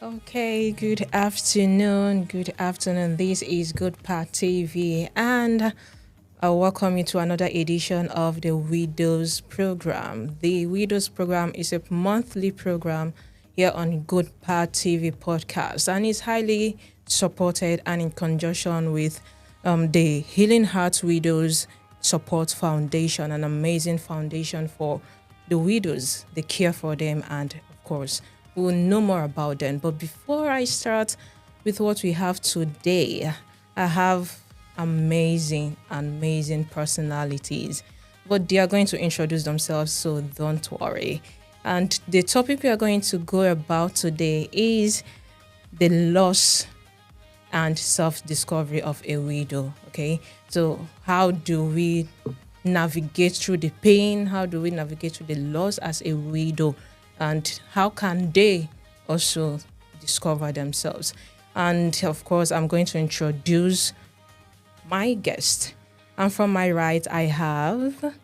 Okay, good afternoon. Good afternoon. This is GopadTV, and I welcome you to another edition of the Widows Program. The Widows Program is a monthly program here on GopadTV podcast, and is highly supported and in conjunction with the Healing Hearts Widows Support Foundation, an amazing foundation for the widows, the care for them, and of course, we'll know more about them. But before I start with what we have today, I have amazing personalities. But they are going to introduce themselves, so don't worry. And the topic we are going to go about today is the loss and self-discovery of a widow. Okay, so how do we navigate through the pain? How do we navigate through the loss as a widow? And how can they also discover themselves? And of course, I'm going to introduce my guest. And from my right, I have...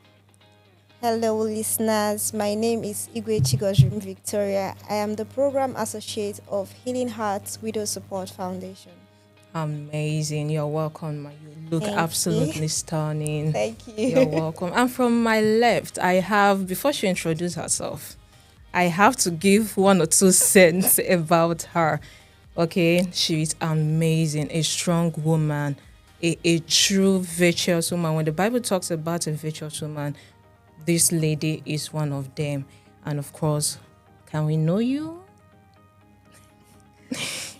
Hello, listeners. My name is Igwe Chigojim Victoria. I am the Program Associate of Healing Hearts Widow Support Foundation. Amazing. You're welcome. You look Thank absolutely you. stunning. Thank you. You're welcome. And from my left, I have, before she introduces herself, I have to give one or two cents about her. Okay, she is amazing, a strong woman, a true virtuous woman. When the Bible talks about a virtuous woman, this lady is one of them. And of course, can we know you?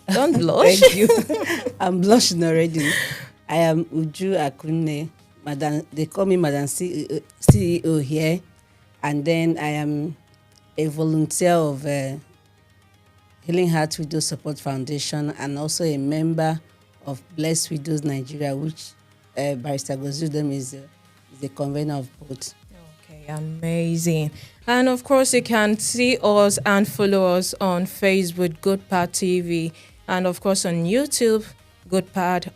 Don't blush. Thank you. I'm blushing already. I am Uju Akunne. Madam, they call me Madam CEO here. And then I am a volunteer of Healing Heart Widow Support Foundation and also a member of Blessed Widows Nigeria, which Barrister Gozudem is the convener of both. Okay, amazing. And of course, you can see us and follow us on Facebook, GopadTV, and of course on YouTube, Gopad_TV.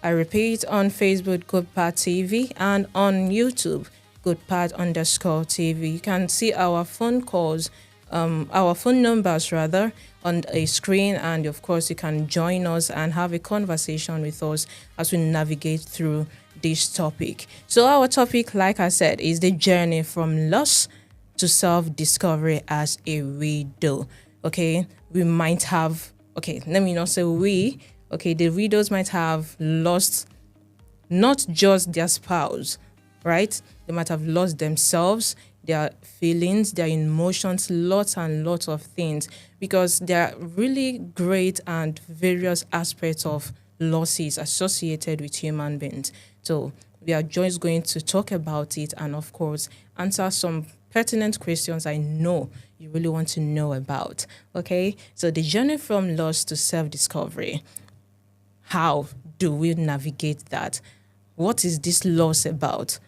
I repeat, on Facebook, GopadTV, and on YouTube, Gopad_TV. You can see our phone calls, our phone numbers rather, on a screen, and of course you can join us and have a conversation with us as we navigate through this topic. So our topic, like I said, is the journey from loss to self-discovery as a widow. Okay, we might have, okay, let me not say we, okay, the widows might have lost not just their spouse, right? They might have lost themselves, their feelings, their emotions, lots and lots of things, because there are really great and various aspects of losses associated with human beings. So we are just going to talk about it and, of course, answer some pertinent questions I know you really want to know about. Okay, so the journey from loss to self-discovery. How do we navigate that? What is this loss about?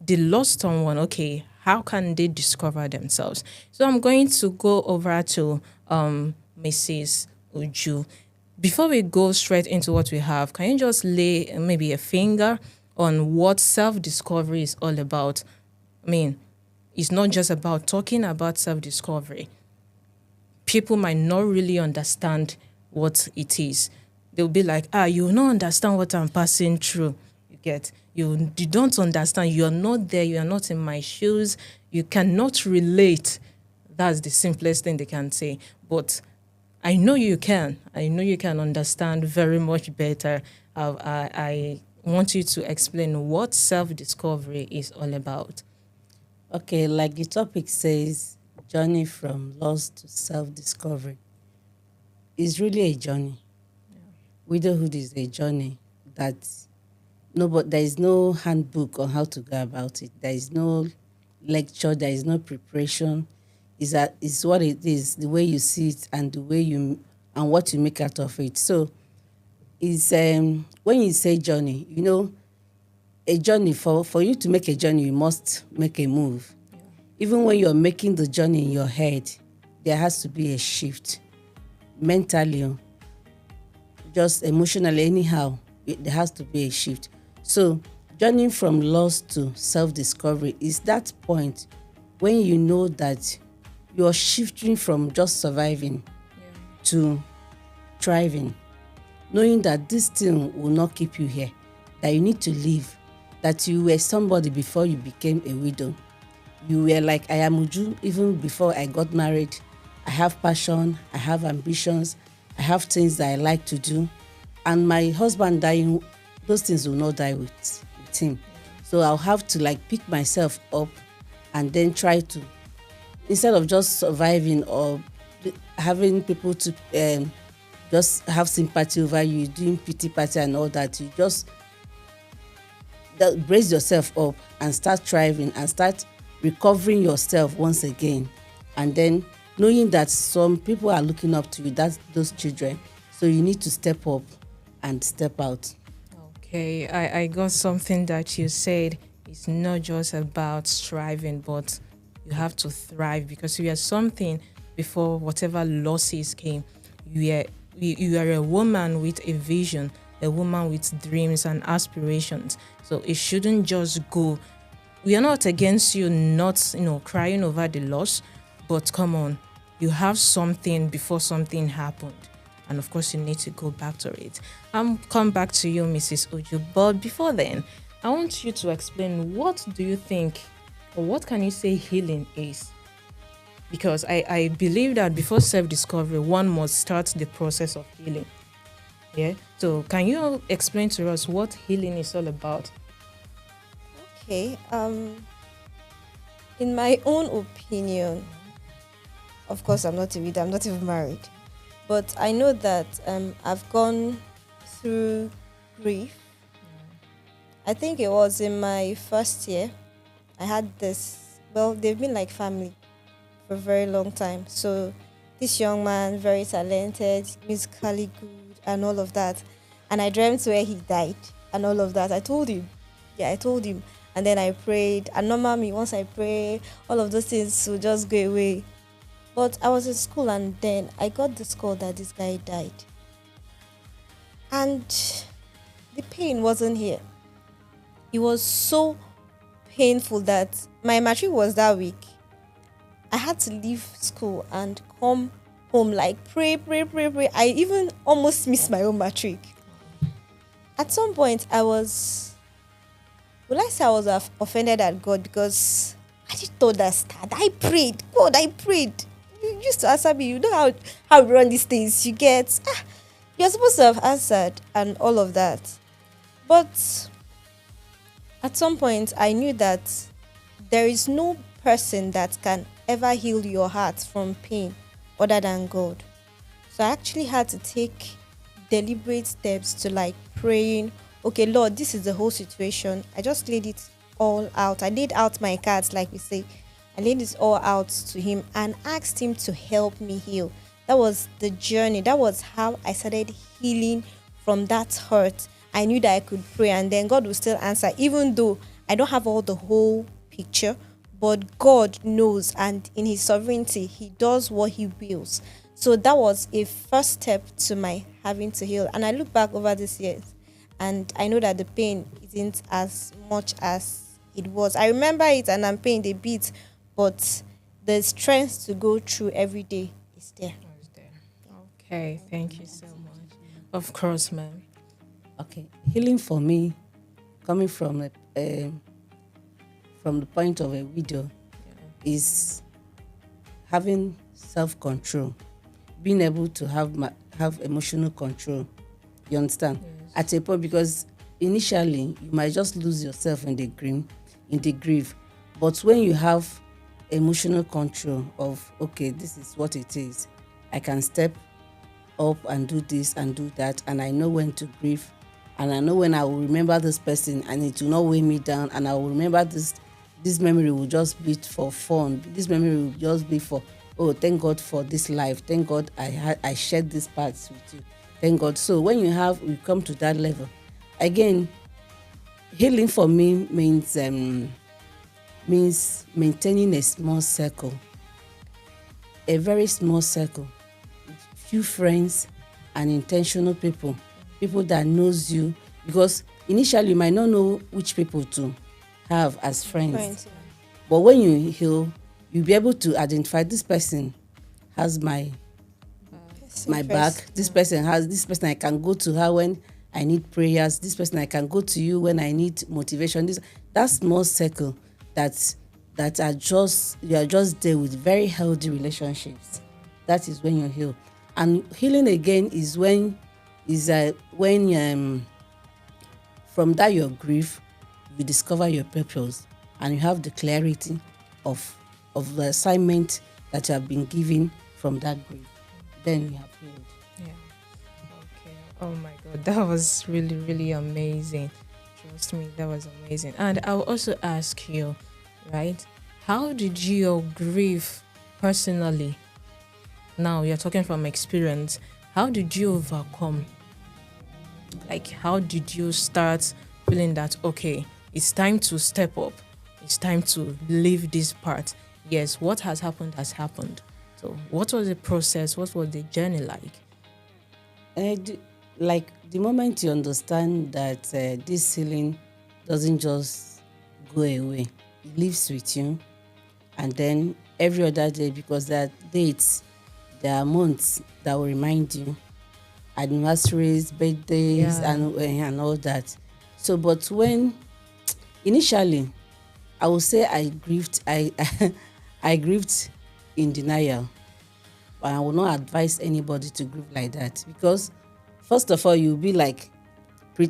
The lost someone, okay, how can they discover themselves? So I'm going to go over to Mrs. Uju. Before we go straight into what we have, can you just lay maybe a finger on what self-discovery is all about? I mean, it's not just about talking about self-discovery. People might not really understand what it is. They'll be like, you will not understand what I'm passing through. You don't understand. You're not there. You're not in my shoes. You cannot relate. That's the simplest thing they can say. But I know you can. I know you can understand very much better. I want you to explain what self-discovery is all about. Okay, like the topic says, journey from loss to self-discovery. It's really a journey. Yeah. Widowhood is a journey that there is no handbook on how to go about it. There is no lecture. There is no preparation. It's what it is, the way you see it and the way and what you make out of it. So it's when you say journey, a journey, for you to make a journey, you must make a move. Yeah. Even when you're making the journey in your head, there has to be a shift. Mentally, just emotionally, anyhow, there has to be a shift. So journeying from loss to self-discovery is that point when you know that you're shifting from just surviving to thriving, knowing that this thing will not keep you here, that you need to leave, that you were somebody before you became a widow. You were like, I am Uju even before I got married. I have passion, I have ambitions, I have things that I like to do. And my husband dying, those things will not die with him. So I'll have to like pick myself up and then try to, instead of just surviving or having people to just have sympathy over you, doing pity party and all that, you just brace yourself up and start thriving and start recovering yourself once again. And then knowing that some people are looking up to you, that's those children. So you need to step up and step out. Okay, I got something that you said. It's not just about striving, but you have to thrive, because you are something before whatever losses came. You are a woman with a vision, a woman with dreams and aspirations. So it shouldn't just go. We are not against you not, crying over the loss, but come on, you have something before something happened. And of course, you need to go back to it. Come back to you, Mrs. Uju. But before then, I want you to explain, what do you think, or what can you say healing is? Because I believe that before self-discovery, one must start the process of healing. Yeah. So can you explain to us what healing is all about? Okay. In my own opinion, of course, I'm not a widow, I'm not even married. But I know that I've gone through grief. I think it was in my first year. I had this, well, they've been like family for a very long time. So this young man, very talented, musically good and all of that. And I dreamt where he died and all of that. I told him. And then I prayed. And normally, once I pray, all of those things will just go away. But I was in school and then I got this call that this guy died. And the pain wasn't here. It was so painful that my matric was that week. I had to leave school and come home, like pray. I even almost missed my own matric. At some point, will I say I was offended at God, because I didn't understand. I prayed. God, I prayed. You used to answer me. You know how we run these things. You get, you're supposed to have answered and all of that. But at some point, I knew that there is no person that can ever heal your heart from pain other than God. So I actually had to take deliberate steps to like praying, okay, Lord, this is the whole situation. I just laid it all out. I laid out my cards, like we say. I laid it all out to him and asked him to help me heal. That was the journey. That was how I started healing from that hurt. I knew that I could pray and then God would still answer, even though I don't have all the whole picture. But God knows, and in his sovereignty, he does what he wills. So that was a first step to my having to heal. And I look back over these years and I know that the pain isn't as much as it was. I remember it and I'm paying a bit, but the strength to go through every day is there. Okay, thank you so much. Of course, ma'am. Okay, healing for me, coming from the point of a widow, is having self-control, being able to have emotional control. You understand? Yes. At a point, because initially you might just lose yourself in the grief, but when you have emotional control of, okay, this is what it is, I can step up and do this and do that, and I know when to grieve, and I know when I will remember this person and it will not weigh me down, and I will remember this memory will just be for fun, this memory will just be for, oh, thank God for this life, thank God I shared this part with you, thank God. So when you come to that level, again, healing for me means maintaining a small circle, a very small circle, few friends and intentional people that knows you, because initially you might not know which people to have as friends. But when you heal, you'll be able to identify this person has my back. This person I can go to her when I need prayers. This person I can go to you when I need motivation. That small circle that are just, you are just there with very healthy relationships. That is when you heal. And healing again is when from that your grief, you discover your purpose and you have the clarity of the assignment that you have been given from that grief. Then you have healed. Yeah. Okay. Oh my God, that was really, really amazing. Trust me, that was amazing. And I'll also ask you, right? How did your grief personally? Now you're talking from experience. How did you overcome? Like, how did you start feeling that, okay, it's time to step up. It's time to leave this part. Yes, what has happened has happened. So what was the process? What was the journey like? Like the moment you understand that this healing doesn't just go away, it lives with you. And then every other day, because there are dates, there are months that will remind you, anniversaries, birthdays, and all that. So, but when initially, I would say I grieved. I grieved in denial. But I will not advise anybody to grieve like that, because first of all, you'll be like,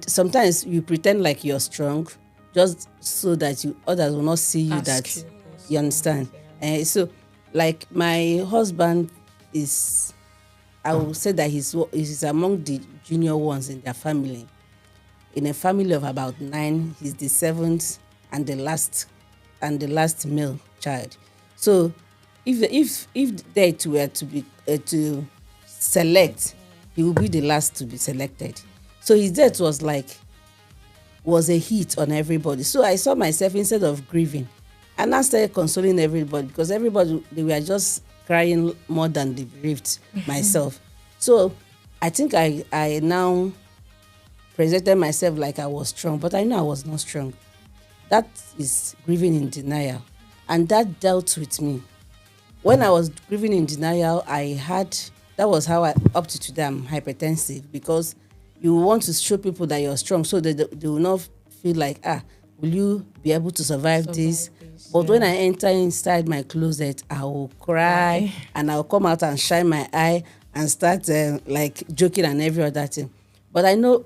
sometimes you pretend like you're strong just so that others will not see you. You understand. So like my husband is, I will say that he's among the junior ones in their family. In a family of about 9, he's the 7th and the last male child. So if they were to be to select, he will be the last to be selected. So his death was a hit on everybody. So I saw myself, instead of grieving, and I started consoling everybody, because everybody, they were just crying more than they grieved myself. So I think I now presented myself like I was strong, but I know I was not strong. That is grieving in denial, and that dealt with me. When I was grieving in denial, that was how up to today I'm hypertensive, because you want to show people that you're strong, so they will not feel like, will you be able to survive this? But when I enter inside my closet, I will cry and I'll come out and shine my eye and start joking and every other thing. But I know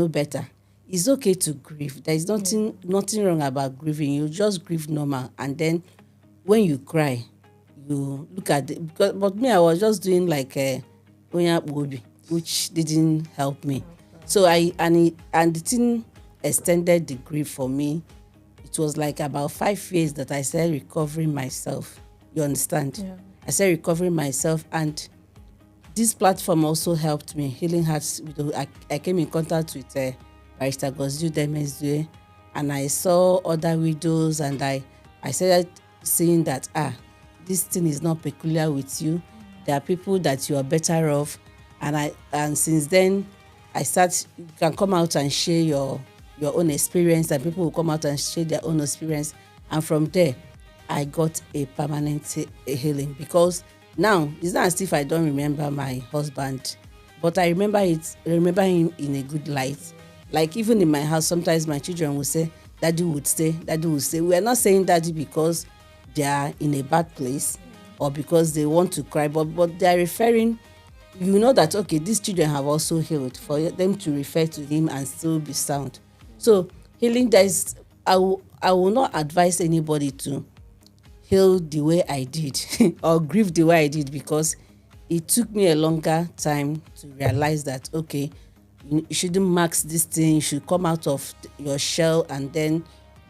better. It's okay to grieve. There is nothing wrong about grieving. You just grieve normal, and then when you cry, you look at it. But me, I was just doing like which didn't help me. So the thing extended the grief for me. It was like about 5 years that I started recovering myself. You understand? Yeah. I started recovering myself, and this platform also helped me. Healing Hearts. I came in contact with Barrister Gosju Demezue, and I saw other widows, and I started seeing that this thing is not peculiar with you. There are people that you are better off, and since then you can come out and share your own experience, and people will come out and share their own experience, and from there I got a permanent healing, because now it's not as if I don't remember my husband, but I remember him in a good light. Like even in my house, sometimes my children will say, Daddy would say. We are not saying Daddy because they are in a bad place or because they want to cry, but they are referring, that, okay, these children have also healed, for them to refer to him and still be sound. So healing, I will not advise anybody to heal the way I did or grieve the way I did, because it took me a longer time to realize that, okay, you shouldn't max this thing. You should come out of your shell and then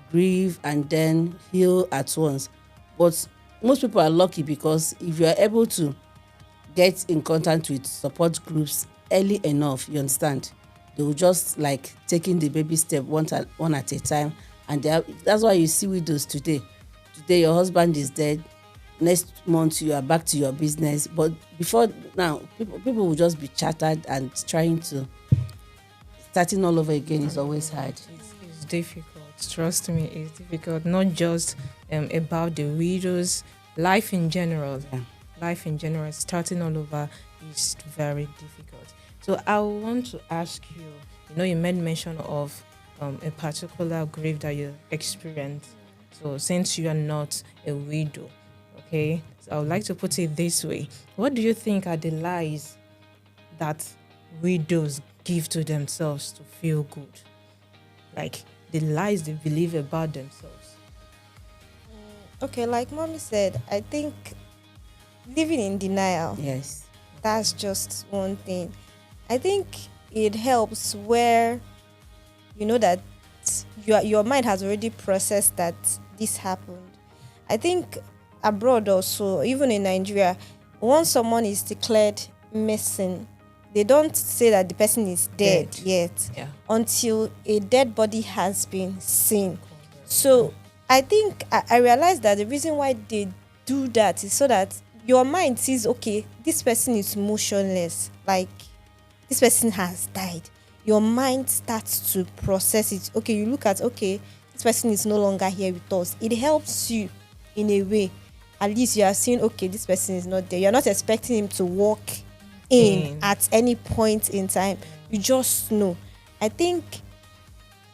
grieve and then heal at once. But most people are lucky, because if you are able to get in contact with support groups early enough, you understand, they will just taking the baby step one at a time, and that's why you see widows today. Today your husband is dead, next month you are back to your business. But before now, people will just be chattered, and starting all over again is always hard. It's difficult. Trust me, it's difficult. Not just about the widows, life in general, Yeah. starting all over is very difficult. So I want to ask you, you made mention of a particular grief that you experienced. So since you are not a widow, okay, so I would like to put it this way. What do you think are the lies that widows give to themselves to feel good? Like the lies they believe about themselves. Okay, like mommy said, I think living in denial, Yes. that's just one thing. I think it helps where you know that your mind has already processed that this happened. I think abroad also, even in Nigeria, once someone is declared missing, they don't say that the person is dead yet Yeah. until a dead body has been seen. So I think I realized that the reason why they do that is so that your mind sees, okay, this person is motionless, like this person has died. Your mind starts to process it. Okay, you look at, okay, this person is no longer here with us. It helps you in a way. At least you are seeing, okay, this person is not there. You're not expecting him to walk in at any point in time. You just know. I think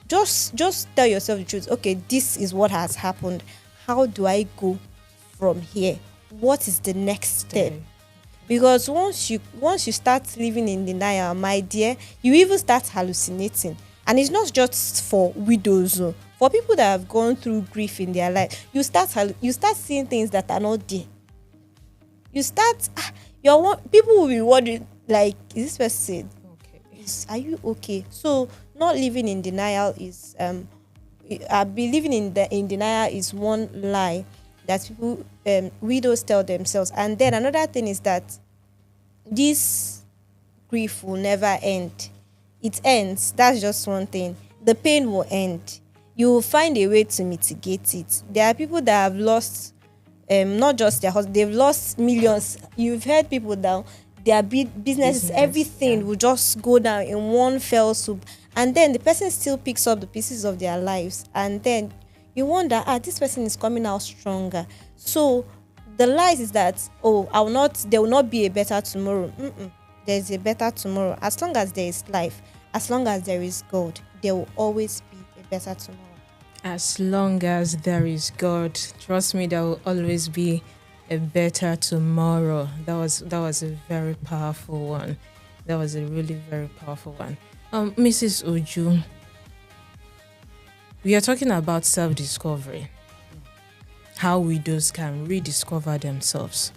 just tell yourself the truth. Okay, this is what has happened. How do I go from here? What is the next step? Because once you start living in denial, my dear, you even start hallucinating. And it's not just for widows, oh. For people that have gone through grief in their life, you start seeing things that are not there. You start people will be wondering, like, is this person Okay. are you okay? So not living in denial is I believe in denial is one lie that people widows tell themselves. And then another thing is that this grief will never end. It ends. That's just one thing. The pain will end. You will find a way to mitigate it. There are people that have lost not just their husband, they've lost millions. You've heard people down, their businesses, everything will just go down in one fell swoop. And then the person still picks up the pieces of their lives. And then you wonder, this person is coming out stronger. So the lies is that, there will not be a better tomorrow. There's a better tomorrow. As long as there is life, as long as there is God, there will always be a better tomorrow. As long as there is God, trust me, there will always be a better tomorrow. That was a very powerful one. That was a really very powerful one. Mrs. Uju, we are talking about self-discovery. How widows can rediscover themselves.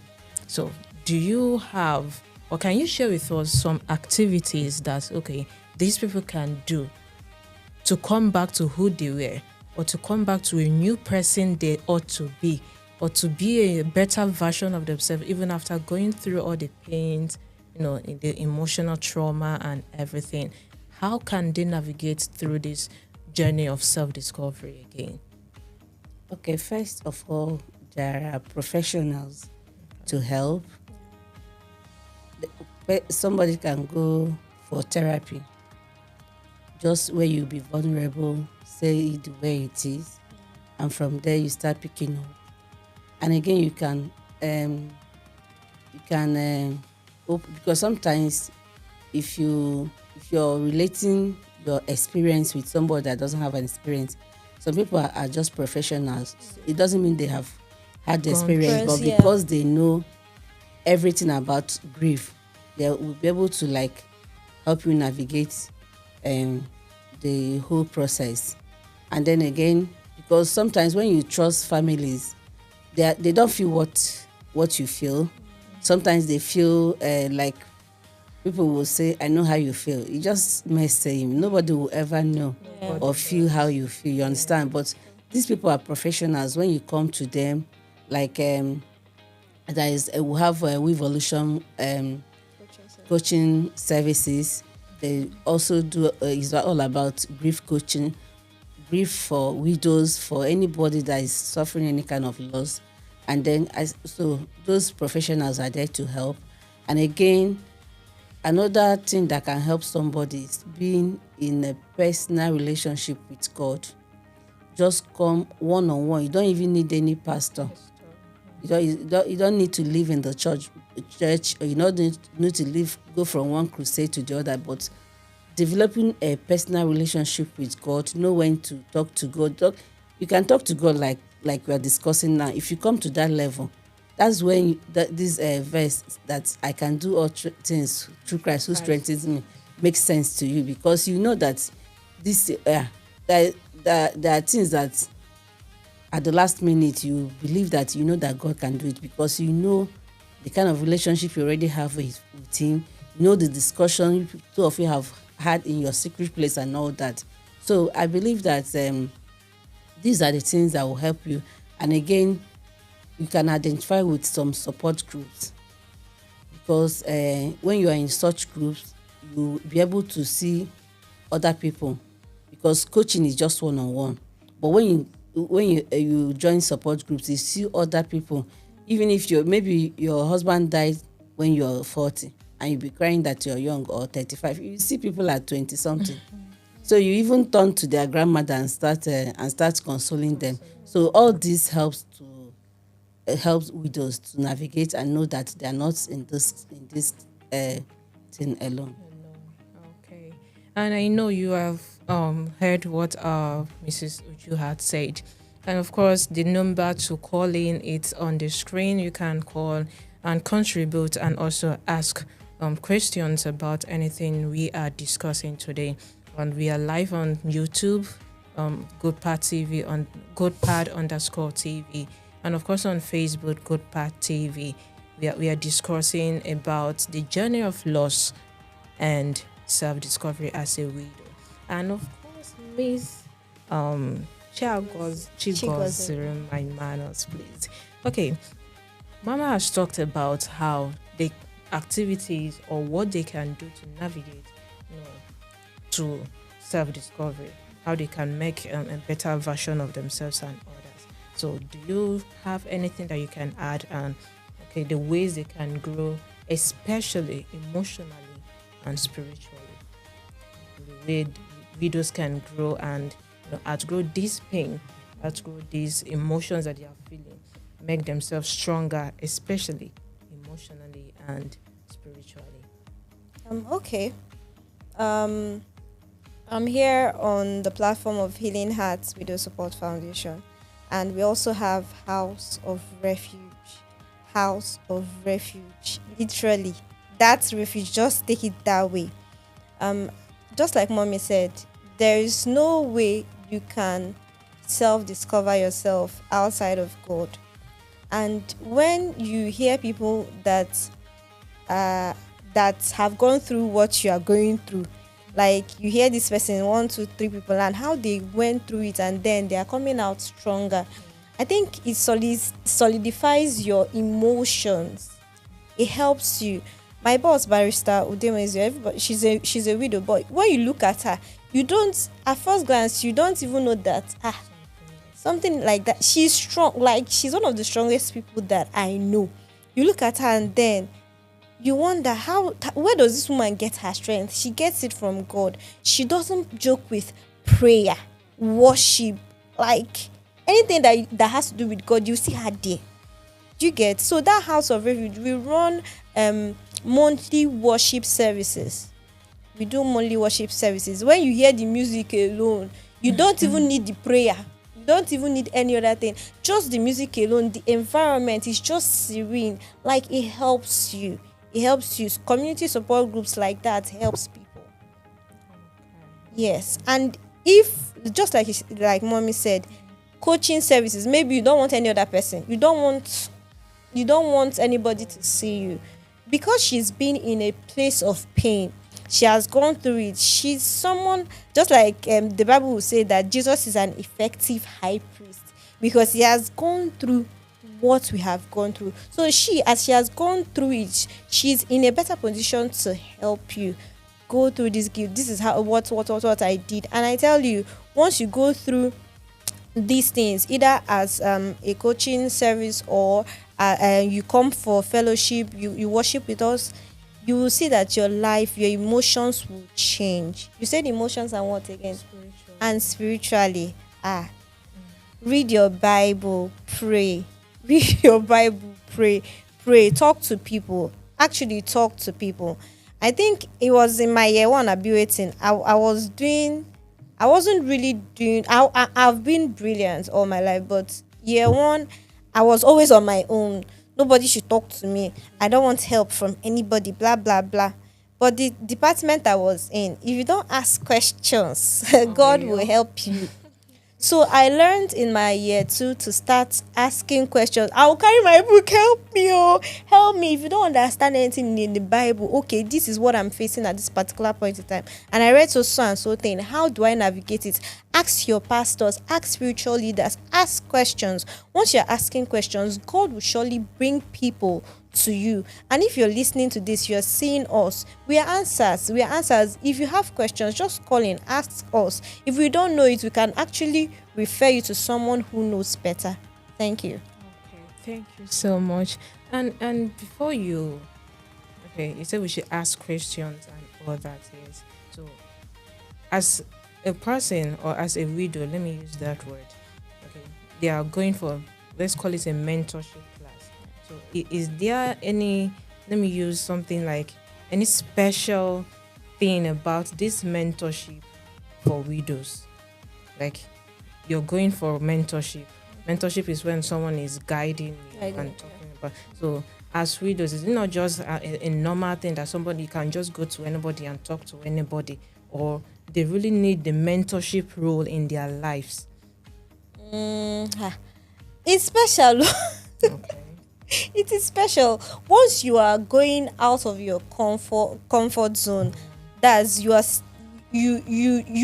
So, do you have, or can you share with us some activities that, okay, these people can do to come back to who they were, or to come back to a new person they ought to be, or to be a better version of themselves, even after going through all the pains, the emotional trauma and everything? How can they navigate through this journey of self-discovery again? Okay, first of all, there are professionals to help. Somebody can go for therapy, just where you be vulnerable, say it the way it is, and from there you start picking up. And again, you can because sometimes if you're relating your experience with somebody that doesn't have an experience, some people are just professionals. It doesn't mean they have had the experience, but because they know everything about grief, they will be able to help you navigate the whole process. And then again, because sometimes when you trust families, they don't feel what you feel. Sometimes they feel like people will say, I know how you feel. You just may say, nobody will ever know or feel how you feel, you understand? But these people are professionals. When you come to them, we have Wevolution coaching services. They also do, is all about grief coaching, grief for widows, for anybody that is suffering any kind of loss. And then, so those professionals are there to help. And again, another thing that can help somebody is being in a personal relationship with God. Just come one-on-one. You don't even need any pastor. You don't need to live in the church, or you don't need to go from one crusade to the other, but developing a personal relationship with God, know when to talk to God. You can talk to God like we are discussing now. If you come to that level, that's when this verse that I can do all things through Christ who strengthens me makes sense to you, because you know that this there are things that at the last minute you believe that you know that God can do it, because you know the kind of relationship you already have with him. You know the discussion two of you have had in your secret place and all that. So I believe that these are the things that will help you. And again, you can identify with some support groups, because when you are in such groups, you'll be able to see other people, because coaching is just one-on-one. But when you join support groups, you see other people. Even if maybe your husband died when you're 40 and you be crying that you're young, or 35, you see people at 20 something. So you even turn to their grandmother and start consoling them. So all this helps widows to navigate and know that they are not in this thing alone. Okay. And I know you have heard what Mrs. Uju had said. And of course, the number to call in, it's on the screen. You can call and contribute and also ask questions about anything we are discussing today. And we are live on YouTube, GopadTV, on GopadTV, and of course on Facebook, GopadTV. We are discussing about the journey of loss and self-discovery as a widow. And of course, Miss Chigos, my manners, please. Okay, Mama has talked about how the activities or what they can do to navigate, to self-discovery, how they can make a better version of themselves and others. So do you have anything that you can add on, the ways they can grow, especially emotionally and spiritually? The way widows can grow and outgrow this pain, outgrow these emotions that they are feeling, make themselves stronger, especially emotionally and spiritually. Okay. I'm here on the platform of Healing Hearts Widow Support Foundation, and we also have House of Refuge. House of Refuge. Literally, that's refuge. Just take it that way. Just like Mommy said, there is no way you can self-discover yourself outside of God. And when you hear people that have gone through what you are going through, like you hear this person, 1, 2, 3 people, and how they went through it, and then they are coming out stronger. I think it solidifies your emotions. It helps you. My boss, Barrister Udemezi, she's a widow, but when you look at her, you don't, at first glance, you don't even know that something like that. She's strong. Like, she's one of the strongest people that I know. You look at her and then you wonder where does this woman get her strength? She gets it from God. She doesn't joke with prayer, worship, like anything that has to do with God. You see her there. You get? So that House of Refuge, we run monthly worship services. We do monthly worship services. When you hear the music alone, you don't even need the prayer. You don't even need any other thing. Just the music alone, the environment is just serene. Like, it helps you. It helps you. Community support groups like that helps people. Yes. And if, just like Mommy said, coaching services, maybe you don't want any other person. You don't want anybody to see you. Because she's been in a place of pain, she has gone through it. She's someone, just like the Bible will say that Jesus is an effective high priest, because he has gone through what we have gone through. So as she has gone through it, she's in a better position to help you go through this gift. This is how what I did. And I tell you, once you go through these things, either as a coaching service or you come for fellowship, you worship with us, you will see that your life, your emotions will change. You said emotions and what again? Spiritually. And spiritually. Read your Bible, pray. read your Bible, pray, talk to people. Actually, talk to people. I think it was in my year one abi wetin. I was doing. I wasn't really doing. I've been brilliant all my life, but year one, I was always on my own. Nobody should talk to me. I don't want help from anybody. Blah blah blah. But the department I was in, if you don't ask questions, God will help you. So I learned in my year two to start asking questions. I will carry my book, help me, oh, help me. If you don't understand anything in the Bible, okay, this is what I'm facing at this particular point in time. And I read so and so thing. How do I navigate it? Ask your pastors, ask spiritual leaders, ask questions. Once you're asking questions, God will surely bring people to you. And if you're listening to this, you're seeing us, we are answers. If you have questions, just call in, ask us. If we don't know it, we can actually refer you to someone who knows better. Thank you. Okay, thank you so much. And before you, okay, you said we should ask questions and all that. Yes. So, as a person or as a widow, let me use that word. Okay, they are going for, let's call it a mentorship class. So, is there any? Let me use something like any special thing about this mentorship for widows, like you're going for mentorship. Mentorship is when someone is guiding you and talking about. So as widows, it's not just a normal thing that somebody can just go to anybody and talk to anybody, or they really need the mentorship role in their lives. It's special. Okay. It is special. Once you are going out of your comfort zone, that's you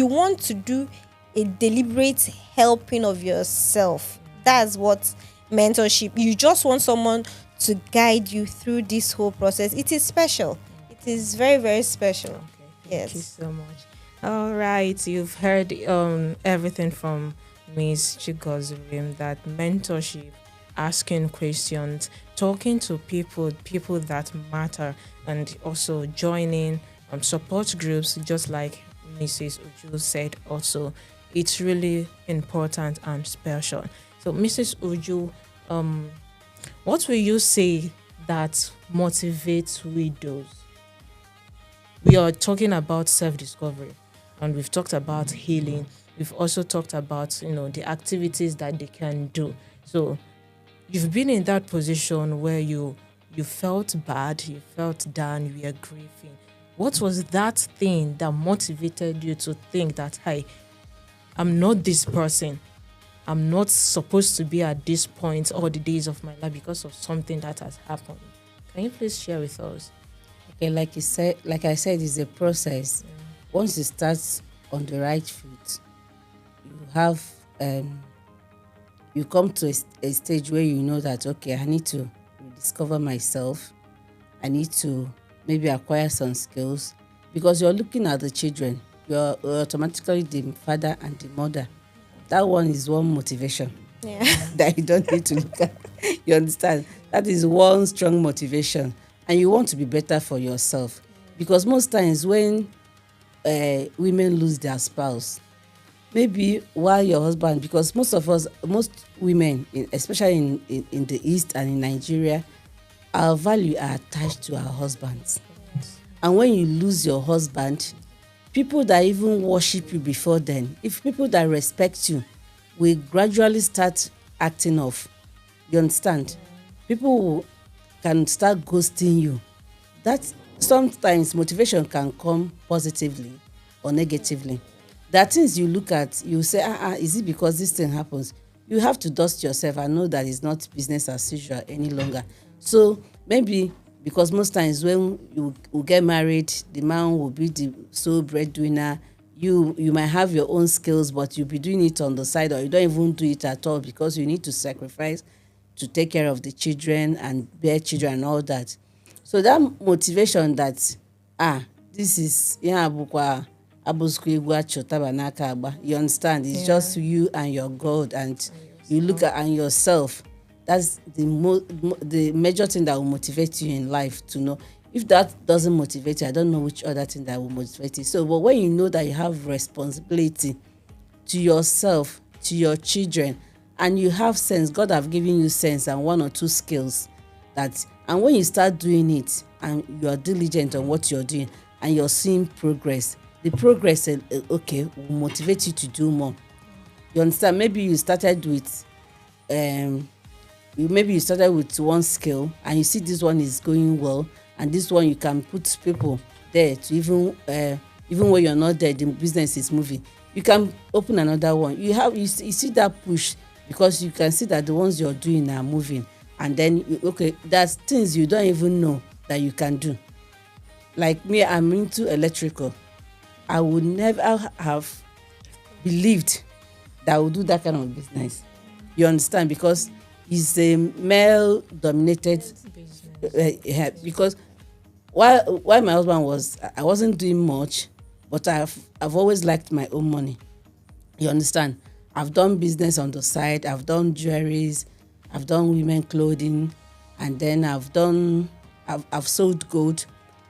want to do a deliberate helping of yourself. That's what mentorship. You just want someone to guide you through this whole process. It is special. It is very, very special. Okay. Yes. Thank you so much. All right, you've heard everything from Miss Chigozurim, that mentorship, asking questions, talking to people that matter, and also joining support groups, just like Mrs. Uju said also. It's really important and special. So, Mrs. Uju, what will you say that motivates widows? We are talking about self-discovery, and we've talked about healing. We've also talked about, the activities that they can do. So, you've been in that position where you felt bad, you felt down, you were grieving. What was that thing that motivated you to think that, hey, I'm not this person. I'm not supposed to be at this point all the days of my life because of something that has happened. Can you please share with us? Okay, like I said, it's a process. Yeah. Once you start on the right foot, you have you come to a stage where you know that, okay, I need to rediscover myself. I need to maybe acquire some skills, because you're looking at the children. You're automatically the father and the mother. That one is one motivation. Yeah. That you don't need to look at. You understand? That is one strong motivation. And you want to be better for yourself. Because most times when women lose their spouse, maybe while your husband, because most women, especially in the East and in Nigeria, our value are attached to our husbands. And when you lose your husband, people that even worship you before then, if people that respect you, will gradually start acting off. You understand? People can start ghosting you. That sometimes motivation can come positively or negatively. There are things you look at, you say, is it because this thing happens? You have to dust yourself and know that it's not business as usual any longer. So maybe because most times when you will get married, the man will be the sole breadwinner. You might have your own skills, but you'll be doing it on the side, or you don't even do it at all because you need to sacrifice to take care of the children and bear children and all that. So that motivation that, this is, you understand? It's just you and your God, and you look at and yourself. That's the major thing that will motivate you in life, to know. If that doesn't motivate you, I don't know which other thing that will motivate you. So, but when you know that you have responsibility to yourself, to your children, and you have sense, God have given you sense and one or two skills that, and when you start doing it and you are diligent on what you're doing and you're seeing progress, the progress okay will motivate you to do more. You understand? Maybe you started with maybe you started with one skill and you see this one is going well, and this one you can put people there to even when you're not there, the business is moving, you can open another one. You see that push, because you can see that the ones you're doing are moving, and then okay, there's things you don't even know that you can do. Like me, I'm into electrical. I would never have believed that I would do that kind of business. You understand? Because it's a male dominated because while my husband was, I wasn't doing much, but I've always liked my own money. You understand? I've done business on the side. I've done jewelries. I've done women clothing, and then I've sold gold.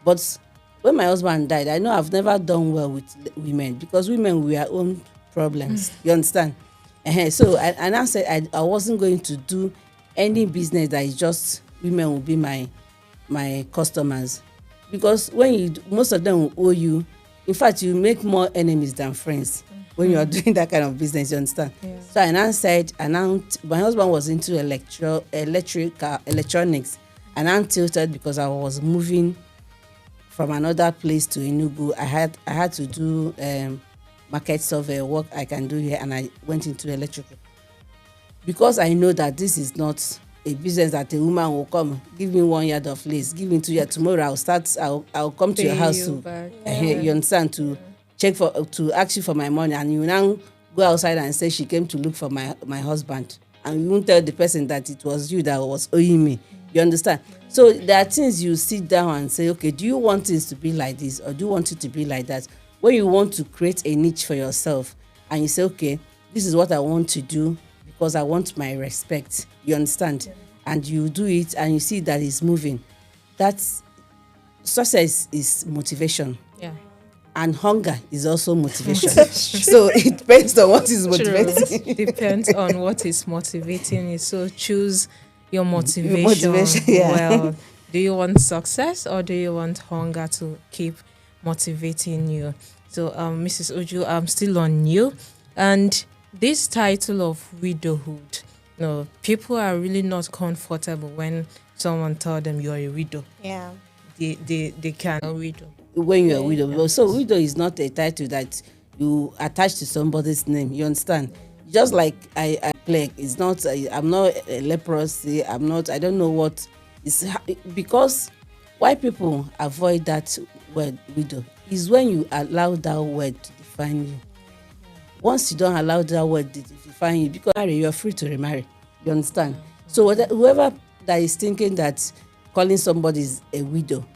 But when my husband died, I know I've never done well with women, because women, we are own problems. You understand? So I now said I wasn't going to do any business that is just women will be my customers, because when most of them will owe you. In fact, you make more enemies than friends when you are doing that kind of business. You understand? Yeah. So I now said, my husband was into electronics, and I tilted because I was moving from another place to Enugu. I had to do market survey work I can do here, and I went into electrical, because I know that this is not a business that a woman will come, give me 1 yard of lace, give me 2 yards, tomorrow I'll come to your house to you understand, to check to ask you for my money, and you now go outside and say she came to look for my husband, and you won't tell the person that it was you that was owing me. You understand? So there are things you sit down and say, okay, do you want things to be like this, or do you want it to be like that? When you want to create a niche for yourself and you say, okay, this is what I want to do because I want my respect. You understand? Yeah. And you do it and you see that it's moving. That's success is motivation. Yeah. And hunger is also motivation. So it depends on what is motivating. True. Depends on what is motivating you. So choose your motivation. Yeah. Well, do you want success or do you want hunger to keep motivating you? So Mrs. Uju, I'm still on you, and this title of widowhood, people are really not comfortable when someone tells them you're a widow. Yeah, they can't a widow when you're a widow. Yeah. So widow is not a title that you attach to somebody's name. You understand? Just like I plague, it's not. I'm not a leprosy. I don't know what is, because why people avoid that word widow is when you allow that word to define you. Once you don't allow that word to define you, because you're free to remarry. You understand? So whoever that is thinking that calling somebody a widow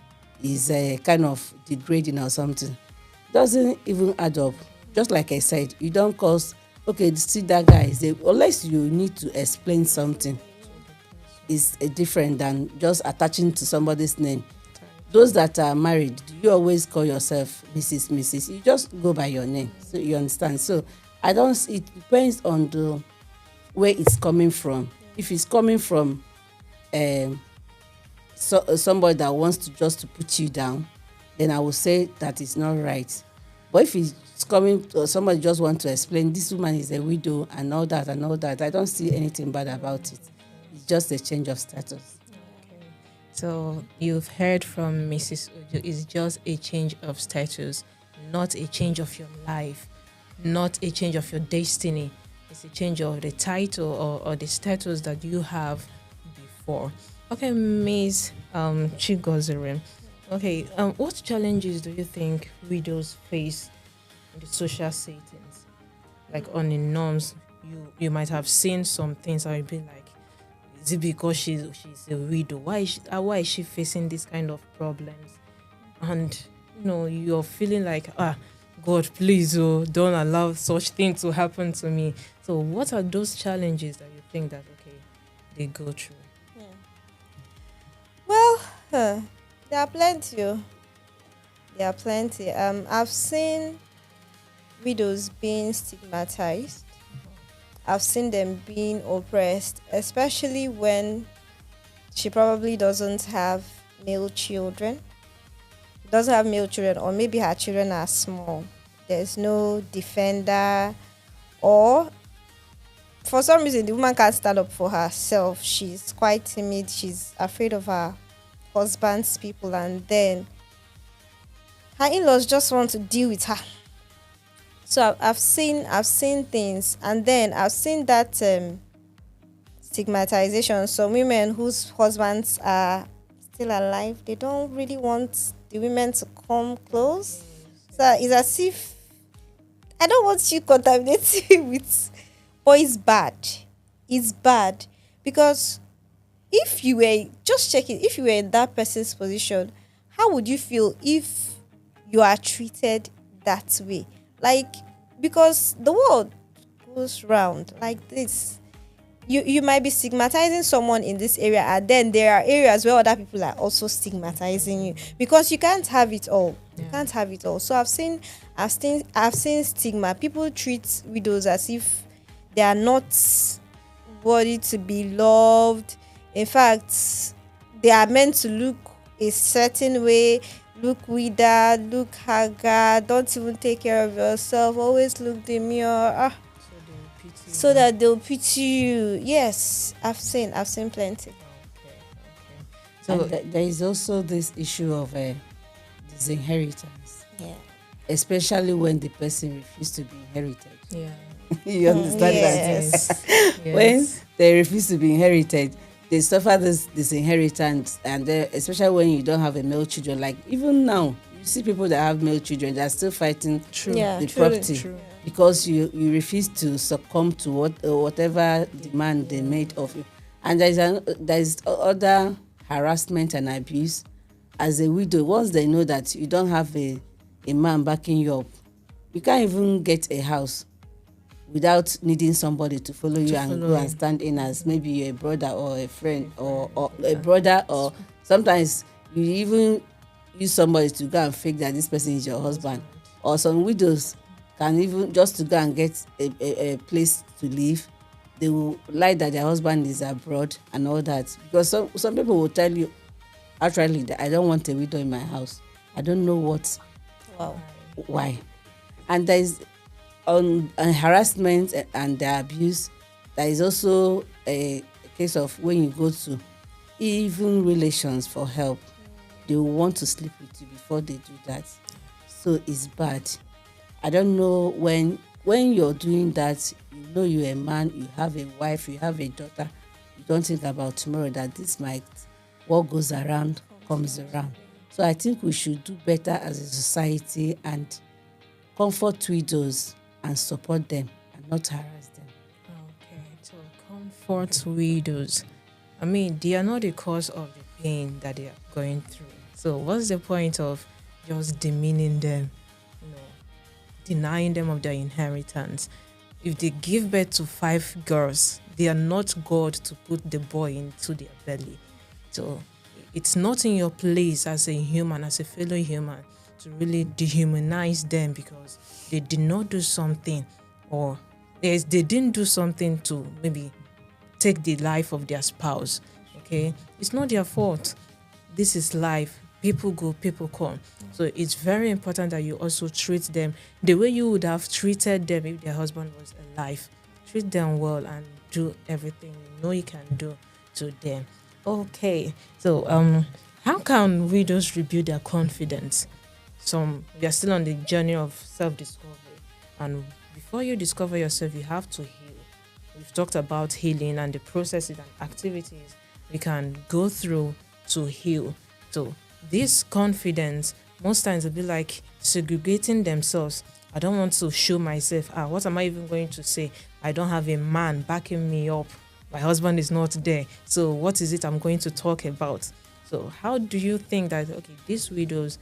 is a kind of degrading or something, doesn't even add up. Just like I said, you don't cause, okay, see that guy, unless you need to explain something, is different than just attaching to somebody's name. Those that are married, do you always call yourself Mrs.? You just go by your name. So you understand? So it depends on the where it's coming from. If it's coming from somebody that wants to put you down, then I will say that it's not right. But if it's coming to somebody just want to explain this woman is a widow and all that, I don't see anything bad about it. It's just a change of status. So you've heard from Mrs. Uju, it's just a change of status, not a change of your life, not a change of your destiny. It's a change of the title or the status that you have before. Okay, Ms. Chigozirim. Okay, what challenges do you think widows face in the social settings? Like on the norms, you might have seen some things that would be like, is it because she's a widow? Why is she facing this kind of problems? And you're feeling like, God, please, don't allow such things to happen to me. So what are those challenges that you think that they go through? Yeah. Well, there are plenty. I've seen widows being stigmatized. I've seen them being oppressed, especially when she probably doesn't have male children, or maybe her children are small. There's no defender, or for some reason the woman can't stand up for herself. She's quite timid, she's afraid of her husband's people, and then her in-laws just want to deal with her. So I've seen things, and then I've seen that stigmatization. Some women whose husbands are still alive, they don't really want the women to come close. So it's as if I don't want you contaminating with. But it's bad. It's bad because if you were just check it, if you were in that person's position, how would you feel if you are treated that way? Like, because the world goes round like this. You might be stigmatizing someone in this area, and then there are areas where other people are also stigmatizing you, because you can't have it all. You can't have it all. So I've seen stigma. People treat widows as if they are not worthy to be loved. In fact, they are meant to look a certain way, look withered, look haggard, don't even take care of yourself, always look demure. So that they'll pity you. Yes, I've seen plenty. So there is also this issue of disinheritance, Yeah. especially when the person refuses to be inherited. Yeah. You understand Yes. that? Yes. When they refuse to be inherited, they suffer this disinheritance, and especially when you don't have a male children. Like even now, you see people that have male children that are still fighting True. Yeah, the truly. property True. because you refuse to succumb to whatever demand they made of you. And there is other harassment and abuse. As a widow, once they know that you don't have a man backing you up, you can't even get a house without needing somebody to follow you and follow go you. and stand in as maybe a brother or a friend or a brother, or sometimes you even use somebody to go and fake that this person is your husband. Or some widows can even just to go and get a place to live, they will lie that their husband is abroad and all that, because some people will tell you outrightly that I don't want a widow in my house. I don't know Wow. why. And there is on harassment and the abuse. There is also a case of when you go to even relations for help, they will want to sleep with you before they do that. So it's bad. I don't know when you're doing that, you know you're a man, you have a wife, you have a daughter, you don't think about tomorrow that this might, what goes around comes around. So I think we should do better as a society and comfort widows and support them and not harass them. Okay, so comfort widows. I mean, they are not the cause of the pain that they are going through. So what's the point of just demeaning them, denying them of their inheritance? If they give birth to 5 girls, they are not God to put the boy into their belly. So it's not in your place as a human, as a fellow human, to really dehumanize them because they did not do something, or they didn't do something to maybe take the life of their spouse. Okay, it's not their fault. This is life. People go, people come. So it's very important that you also treat them the way you would have treated them if their husband was alive. Treat them well and do everything you know you can do to them. Okay, so how can widows rebuild their confidence? We are still on the journey of self-discovery, and before you discover yourself, you have to heal. We've talked about healing and the processes and activities we can go through to heal. So this confidence most times will be like segregating themselves. I don't want to show myself. What am I even going to say? I don't have a man backing me up. My husband is not there. So what is it I'm going to talk about? So how do you think that, okay, these widows,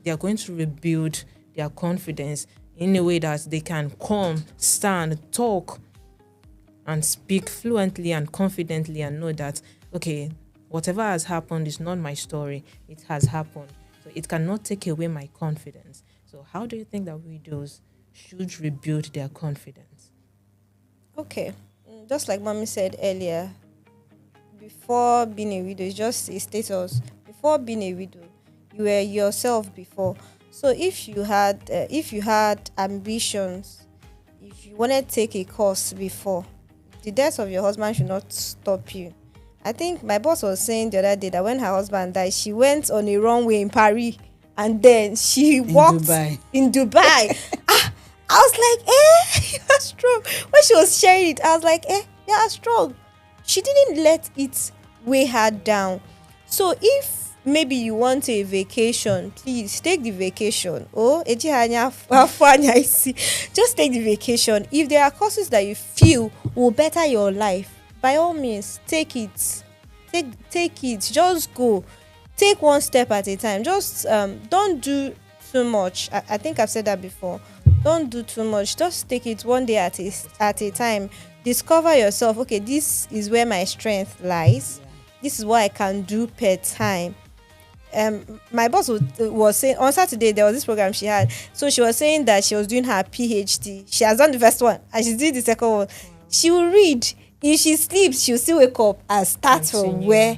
they are going to rebuild their confidence in a way that they can come, stand, talk, and speak fluently and confidently and know that, okay, whatever has happened is not my story. It has happened. So it cannot take away my confidence. So how do you think that widows should rebuild their confidence? Okay. Just like mommy said earlier, before being a widow, it's just a status. Before being a widow, you were yourself before. So if you had ambitions, if you wanted to take a course before, the death of your husband should not stop you. I think my boss was saying the other day that when her husband died, she went on a runway in Paris and then she In walked Dubai. in Dubai. I was like, you're strong. When she was sharing it, I was like, you're strong. She didn't let it weigh her down. So if maybe you want a vacation, please take the vacation. Oh, just take the vacation. If there are courses that you feel will better your life, by all means, take it. Take it. Just go. Take one step at a time. Just don't do too much. I think I've said that before. Don't do too much. Just take it one day at a time. Discover yourself. Okay, this is where my strength lies. This is what I can do per time. My boss was saying on Saturday there was this program she had. So she was saying that she was doing her PhD. She has done the first one and she's doing the second one. She will read. If she sleeps, she'll still wake up and start from where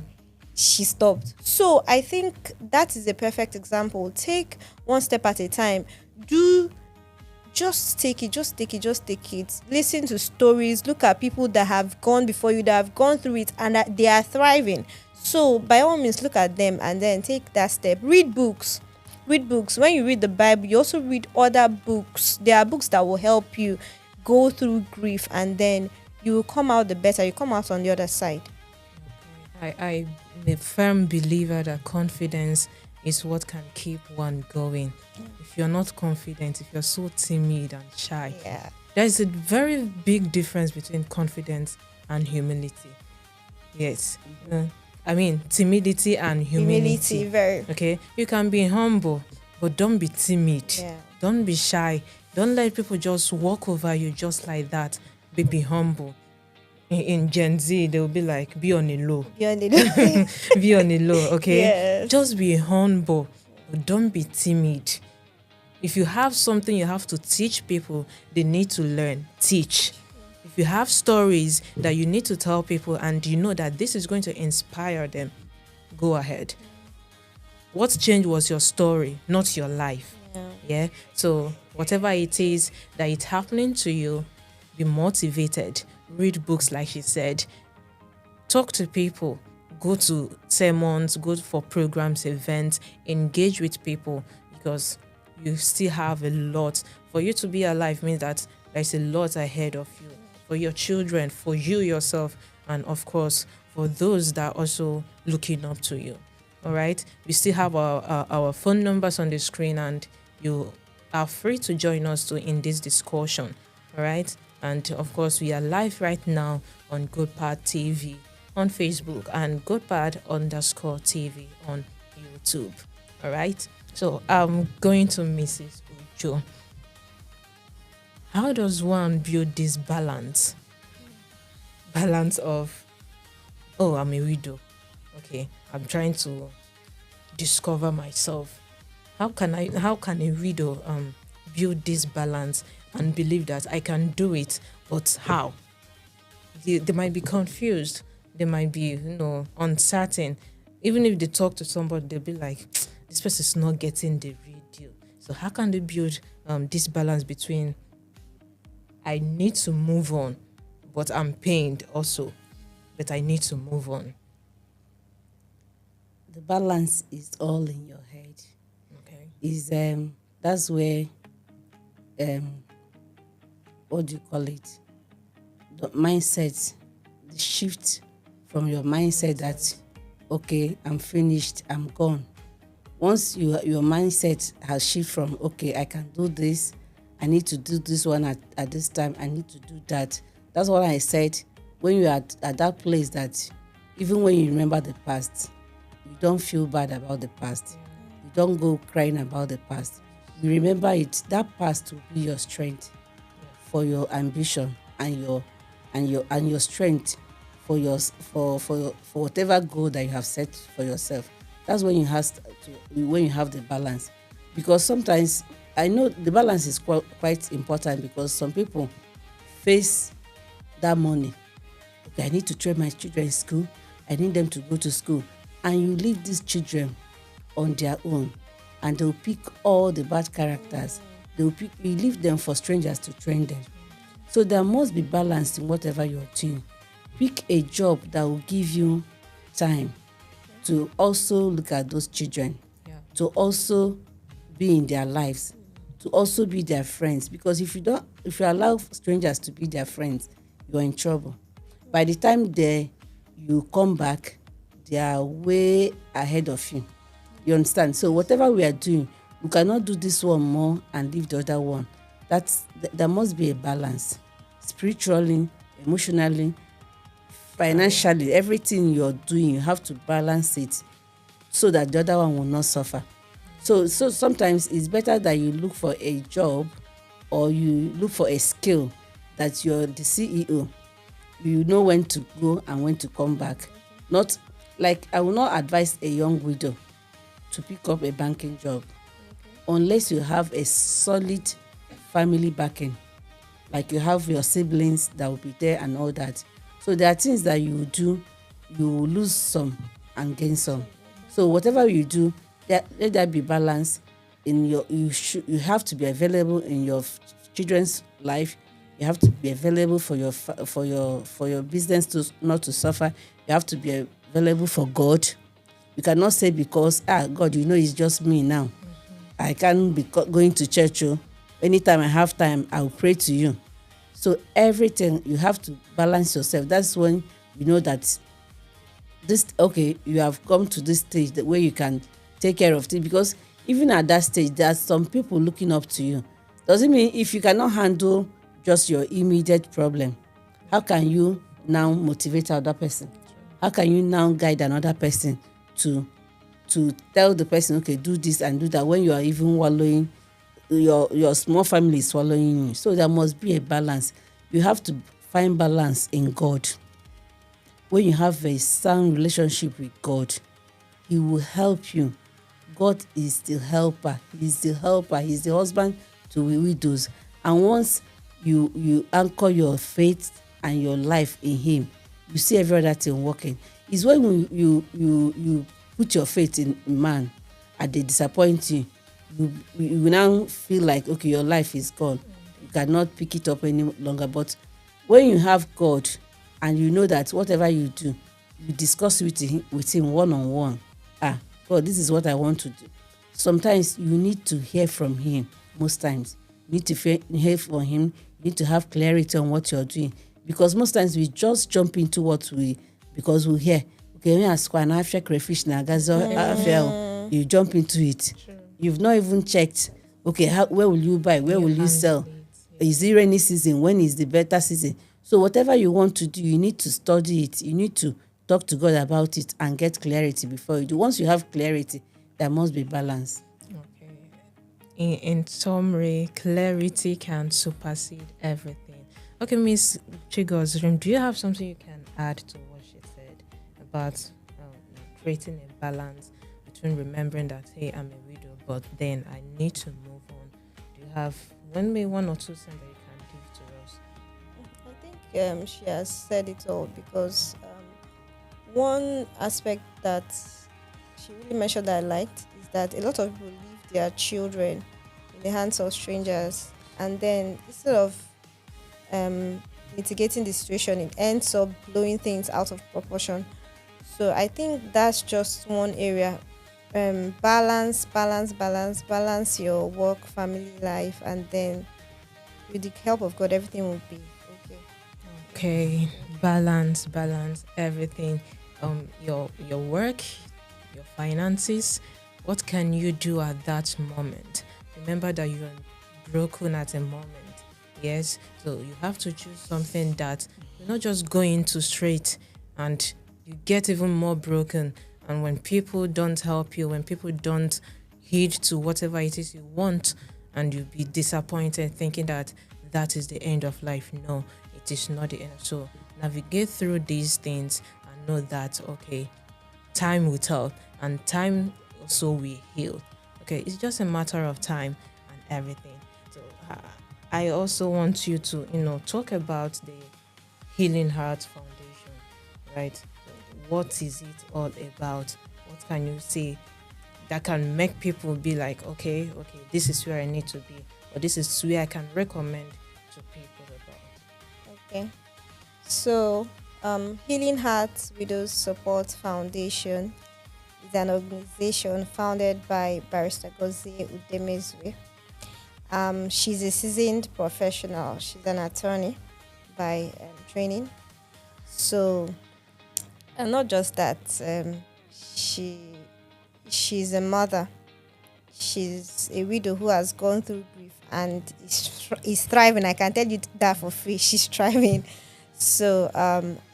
she stopped. So I think that is a perfect example. Take one step at a time. Just take it. Listen to stories. Look at people that have gone before you, that have gone through it, and that they are thriving. So by all means, look at them and then take that step. Read books. When you read the Bible, you also read other books. There are books that will help you go through grief, and then you will come out the better. You come out on the other side. I'm a firm believer that confidence is what can keep one going. If you're not confident, if you're so timid and shy, there's a very big difference between confidence and humility. Yes. I mean, timidity and humility. Very. Okay? You can be humble, but don't be timid. Yeah. Don't be shy. Don't let people just walk over you just like that. Be humble. In Gen Z, they'll be like, be on a low. Be on a low, okay? Yes. Just be humble, but don't be timid. If you have something you have to teach people, they need to learn. Teach. If you have stories that you need to tell people and you know that this is going to inspire them, go ahead. What changed was your story, not your life. Yeah? So whatever it is that is happening to you, be motivated. Read books, like she said. Talk to people. Go to sermons, go for programs, events, engage with people, because you still have a lot. For you to be alive means that there's a lot ahead of you. For your children, for you yourself, and of course, for those that are also looking up to you. All right? We still have our phone numbers on the screen, and you are free to join us in this discussion. All right? And of course, we are live right now on GopadTV on Facebook and GoPad_TV on YouTube. All right. So I'm going to Mrs. Ujo. How does one build this balance? Balance of, oh, I'm a widow. Okay, I'm trying to discover myself. How can a widow build this balance and believe that I can do it, but how? They might be confused. They might be, uncertain. Even if they talk to somebody, they'll be like, this person is not getting the real deal. So how can they build this balance between I need to move on, but I'm pained also, but I need to move on? The balance is all in your head. Okay. That's where what do you call it? The mindset, the shift from your mindset that, okay, I'm finished, I'm gone. Once your mindset has shifted from, okay, I can do this, I need to do this one at this time, I need to do that. That's what I said. When you're at that place that even when you remember the past, you don't feel bad about the past. You don't go crying about the past. You remember it. That past will be your strength for your ambition and your strength for whatever goal that you have set for yourself. That's when you have the balance. Because sometimes I know the balance is quite important, because some people face that money. Okay, I need to train my children in school. I need them to go to school. And you leave these children on their own, and they'll pick all the bad characters. You leave them for strangers to train them. So there must be balance in whatever you're doing. Pick a job that will give you time to also look at those children, to also be in their lives, to also be their friends. Because if you allow strangers to be their friends, you're in trouble. By the time you come back, they are way ahead of you. You understand? So whatever we are doing, we cannot do this one more and leave the other one. There must be a balance. Spiritually, emotionally, financially, everything you're doing, you have to balance it so that the other one will not suffer. So sometimes it's better that you look for a job or you look for a skill that you're the CEO. You know when to go and when to come back. Not like I will not advise a young widow to pick up a banking job unless you have a solid family backing, like you have your siblings that will be there and all that. So there are things that you do, you will lose some and gain some. So whatever you do, let there be balance in you have to be available in your children's life. You have to be available for your business to not to suffer. You have to be available for God. You cannot say because God, it's just me now. I can't be going to church. Anytime I have time, I will pray to you. So everything, you have to balance yourself. That's when you know that you have come to this stage where you can take care of it. Because even at that stage, there are some people looking up to you. Doesn't mean if you cannot handle just your immediate problem, how can you now motivate another person? How can you now guide another person to tell the person, okay, do this and do that, when you are even wallowing, your small family is swallowing you? So there must be a balance. You have to find balance in God. When you have a sound relationship with God, He will help you. God is the helper. He's the helper. He's the husband to widows. And once you anchor your faith and your life in Him, you see every other thing working. It's when you put your faith in man and they disappoint you, you now feel like, okay, your life is gone. You cannot pick it up any longer. But when you have God and you know that whatever you do, you discuss with him one-on-one. God, this is what I want to do. Sometimes you need to hear from Him. Most times you need to hear from Him. You need to have clarity on what you're doing. Because most times we just jump into because we hear, okay, when I square an African crayfish now, you jump into it. True. You've not even checked, okay, where will you buy? Where will you sell? Is it rainy season? When is the better season? So whatever you want to do, you need to study it. You need to talk to God about it and get clarity before you do. Once you have clarity, there must be balance. Okay. In summary, clarity can supersede everything. Okay, Miss Chigozrim, do you have something you can add to what she said about creating a balance between remembering that, hey, I'm a widow, but then I need to move on? Do you have one or two things that you can give to us? I think she has said it all, because one aspect that she really mentioned that I liked is that a lot of people leave their children in the hands of strangers, and then instead of mitigating the situation, it ends up blowing things out of proportion. So I think that's just one area. Balance your work, family life, and then with the help of God, everything will be okay. Okay, balance everything. Your work, your finances. What can you do at that moment? Remember that you are broken at a moment. Yes, so you have to choose something that you're not just going into straight and you get even more broken. And when people don't help you, when people don't heed to whatever it is you want, and you be disappointed thinking that is the end of life. No, it is not the end. So navigate through these things and know that, okay, time will tell, and time also will heal. Okay, it's just a matter of time and everything. So I also want you to, talk about Healing Heart Foundation, right? What is it all about? What can you say that can make people be like, okay, this is where I need to be, or this is where I can recommend to people about? Okay. So, Healing Hearts Widows Support Foundation is an organization founded by Barrister Gozie Udemezwe. She's a seasoned professional. She's an attorney by training. So, and not just that, she she's a mother. She's a widow who has gone through grief and is thriving. I can tell you that for free. She's thriving. So,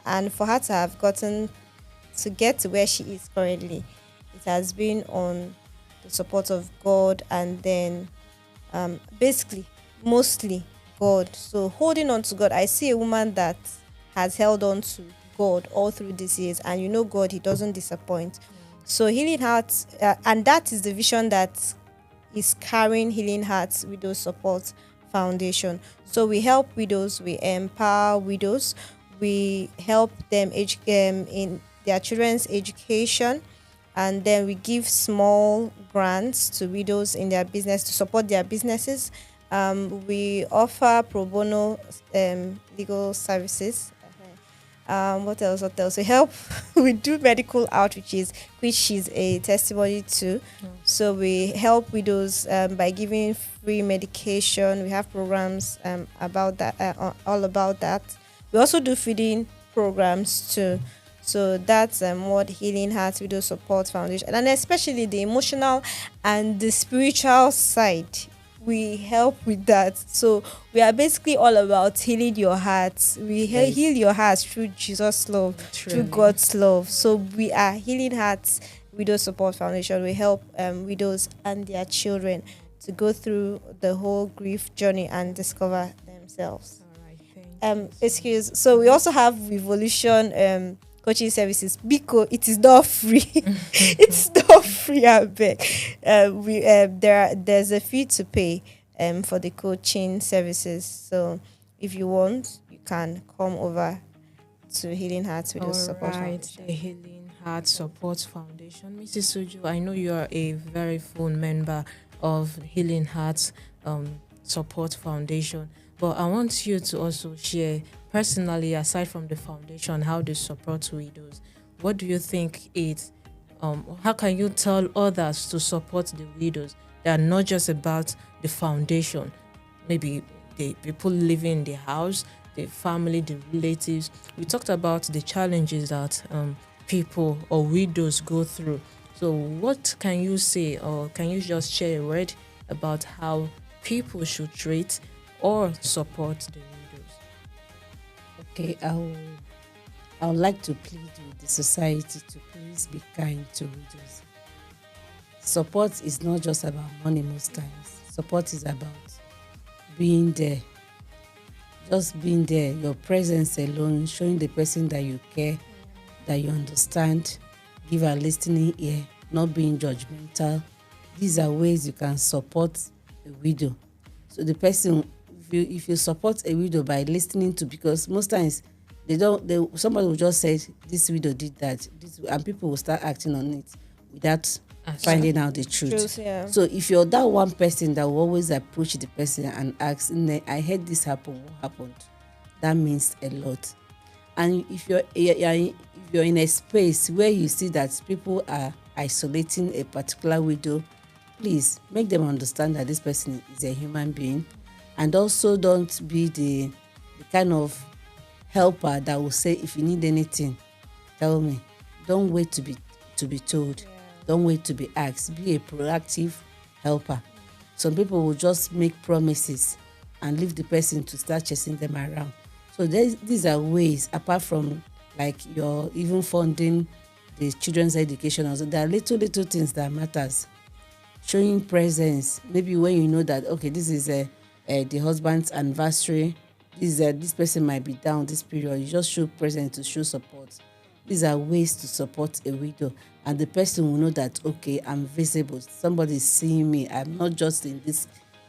and for her to have gotten to get to where she is currently, it has been on the support of God, and then basically mostly God. So holding on to God, I see a woman that has held on to God all through these years, and you know God, He doesn't disappoint. So Healing Hearts, and that is the vision that is carrying Healing Hearts Widows Support Foundation. So we help widows, we empower widows, we help them in their children's education, and then we give small grants to widows in their business to support their businesses. We offer pro bono legal services. What else? We help. We do medical outreaches, which is a testimony too. So we help widows by giving free medication. We have programs about that, all about that. We also do feeding programs too. So that's what Healing Hearts Widow Support Foundation, and especially the emotional and the spiritual side, we help with that. So we are basically all about healing your hearts. We heal your hearts through Jesus' love, through God's love. So we are Healing Hearts Widow Support Foundation. We help widows and their children to go through the whole grief journey and discover themselves. All right, So we also have Revolution coaching services. Because it is not free. It's not free, I beg. There's a fee to pay for the coaching services. So if you want, you can come over to Healing Hearts Widows Support Foundation. The Healing Heart Support Foundation. Mrs. Suju, I know you are a very full member of Healing Hearts Support Foundation, but I want you to also share personally, aside from the foundation, how they support widows. What do you think how can you tell others to support the widows? They are not just about the foundation. Maybe the people living in the house, the family, the relatives. We talked about the challenges that people or widows go through. So what can you say, or can you just share a word about how people should treat or support the widows? Okay, I would like to plead with the society to please be kind to widows. Support is not just about money most times. Support is about being there. Just being there, your presence alone, showing the person that you care, that you understand, give a listening ear, not being judgmental. These are ways you can support a widow. So the person, if you support a widow by listening to, because most times somebody will just say this widow did that, and people will start acting on it without finding out the truth. Yeah. So if you're that one person that will always approach the person and ask, I heard this happen, what happened? That means a lot. And if you're in a space where you see that people are isolating a particular widow, please make them understand that this person is a human being. And also don't be the kind of helper that will say, if you need anything, tell me. Don't wait to be told. Yeah. Don't wait to be asked. Be a proactive helper. Some people will just make promises and leave the person to start chasing them around. So these are ways, apart from like you're even funding the children's education. Also, there are little things that matters. Showing presence, maybe when you know that, okay, this is the husband's anniversary, this person might be down this period, you just show presence to show support. These are ways to support a widow, and the person will know that, okay, I'm visible, somebody is seeing me, I'm not just in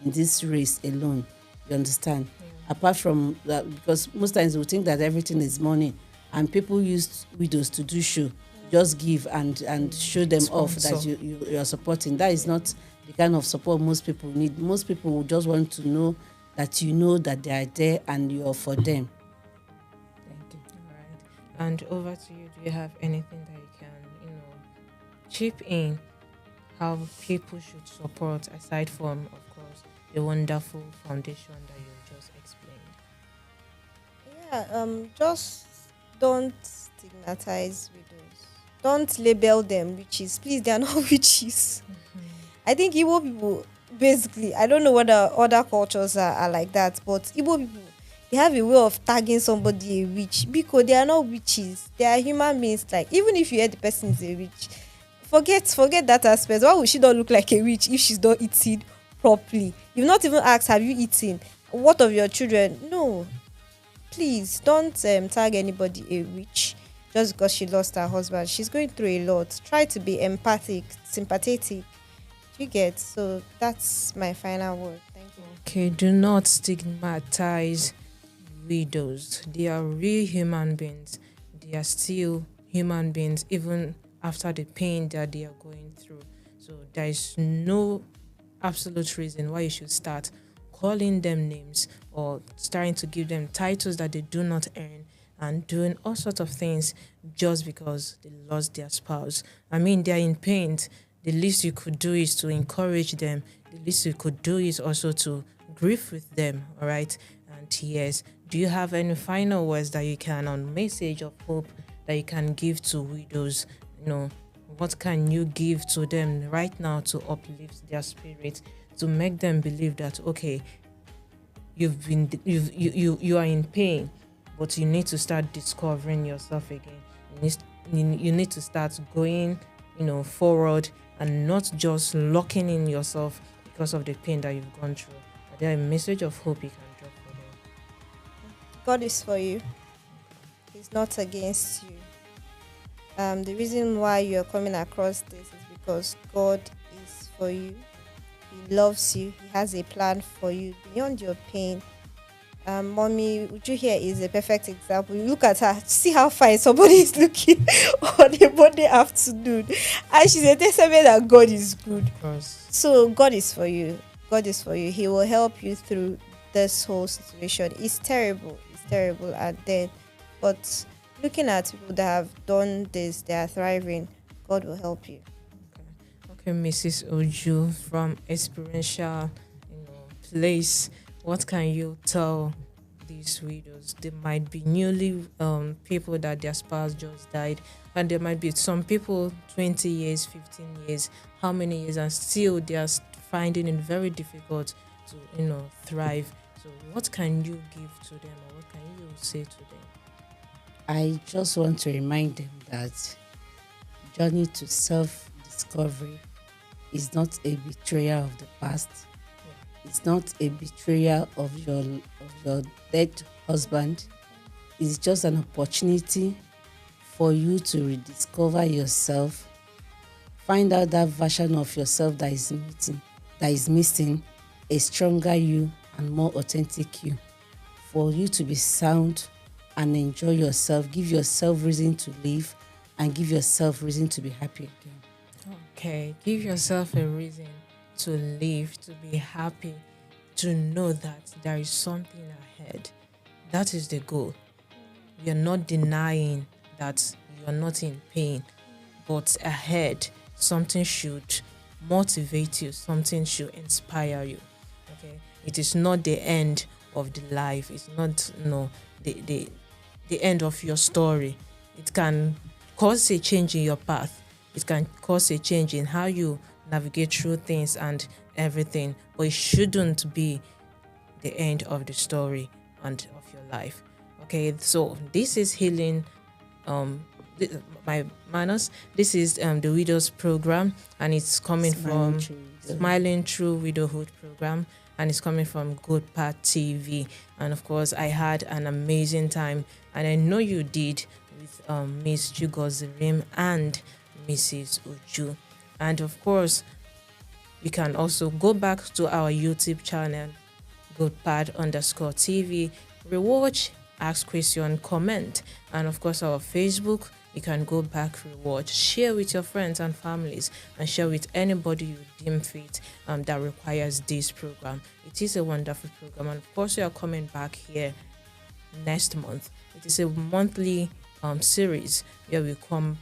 this race alone. You understand? apart from that, because most times we think that everything is money, and people use widows to do show, just give and show them off that Sponsor. you are supporting. That is not the kind of support most people need. Most people will just want to know that you know that they are there and you are for them. Thank you. All right. And over to you. Do you have anything that you can, chip in how people should support aside from, of course, the wonderful foundation that you just explained? Yeah, just don't stigmatize widows. Don't label them witches. Please, they are not witches. I think Igbo people, basically, I don't know whether other cultures are like that, but Igbo people, they have a way of tagging somebody a witch because they are not witches. They are human beings. Like, even if you hear the person is a witch, forget that aspect. Why would she not look like a witch if she's not eating properly? You've not even asked, have you eaten? What of your children? No. Please don't tag anybody a witch just because she lost her husband. She's going through a lot. Try to be empathic, sympathetic. You get, so that's my final word. Thank you. Okay, do not stigmatize widows. They are real human beings. They are still human beings even after the pain that they are going through. So there is no absolute reason why you should start calling them names or starting to give them titles that they do not earn and doing all sorts of things just because they lost their spouse. I mean, they're in pain. The least you could do is to encourage them. The least you could do is also to grieve with them, all right? And yes, do you have any final words that you can, on message of hope, that you can give to widows? What can you give to them right now to uplift their spirit, to make them believe that, okay, you are in pain, but you need to start discovering yourself again. You need to start going, forward, and not just locking in yourself because of the pain that you've gone through. Are there a message of hope you can drop for them? God is for you. He's not against you. The reason why you're coming across this is because God is for you. He loves you. He has a plan for you beyond your pain. Mommy Uju here is a perfect example. You look at her, see how fine somebody is looking on a Monday afternoon, and she's a testament that God is good. Of course. So God is for you. God is for you. He will help you through this whole situation. It's terrible, and then, but looking at people that have done this, they are thriving. God will help you. Okay, Mrs. Oju, from experiential, place, what can you tell these widows? There might be newly people that their spouse just died, and there might be some people 20 years, 15 years, how many years, and still they are finding it very difficult to thrive. So what can you give to them, or what can you say to them? I just want to remind them that journey to self-discovery is not a betrayal of the past. It's not a betrayal of your dead husband. It's just an opportunity for you to rediscover yourself, find out that version of yourself that is missing, a stronger you and more authentic you, for you to be sound and enjoy yourself, give yourself reason to live, and give yourself reason to be happy again. Okay, give yourself a reason to live, to be happy, to know that there is something ahead. That is the goal. You're not denying that you're not in pain, but ahead, something should motivate you, something should inspire you. Okay, it is not the end of the life. It's not the end of your story. It can cause a change in your path. It can cause a change in how you navigate through things and everything, but it shouldn't be the end of the story and of your life. Okay, so this is healing. My manners. This is the Widows program, and it's coming from Smiling Through Widowhood program, and it's coming from GopadTV. And of course, I had an amazing time, and I know you did, with Miss Jugozirim and Mrs. Uju. And of course, you can also go back to our YouTube channel, GopadTV. Rewatch, ask question, comment. And of course, our Facebook, you can go back, rewatch, share with your friends and families, and share with anybody you deem fit that requires this program. It is a wonderful program. And of course, we are coming back here next month. It is a monthly series where we come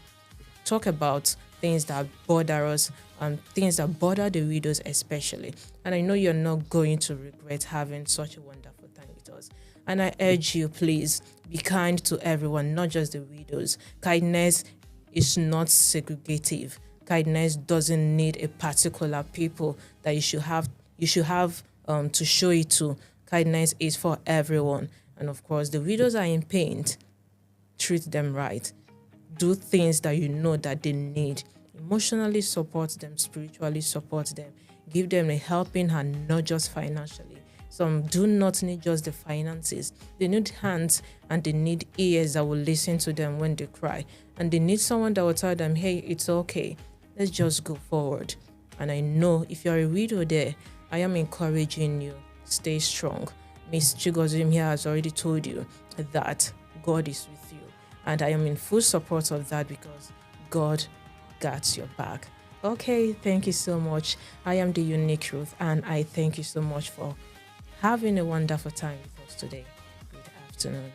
talk about things that bother us and things that bother the widows especially. And I know you're not going to regret having such a wonderful time with us. And I urge you, please be kind to everyone, not just the widows. Kindness is not segregative. Kindness doesn't need a particular people that you should have to show it to. Kindness is for everyone. And of course, the widows are in pain. Treat them right. Do things that you know that they need. Emotionally support them, spiritually support them. Give them a helping hand, not just financially. Some do not need just the finances. They need hands and they need ears that will listen to them when they cry. And they need someone that will tell them, hey, it's okay. Let's just go forward. And I know if you're a widow there, I am encouraging you. Stay strong. Miss Chigozim here has already told you that God is with you. And I am in full support of that because God got your back. Okay, thank you so much. I am the unique Ruth, and I thank you so much for having a wonderful time with us today. Good afternoon.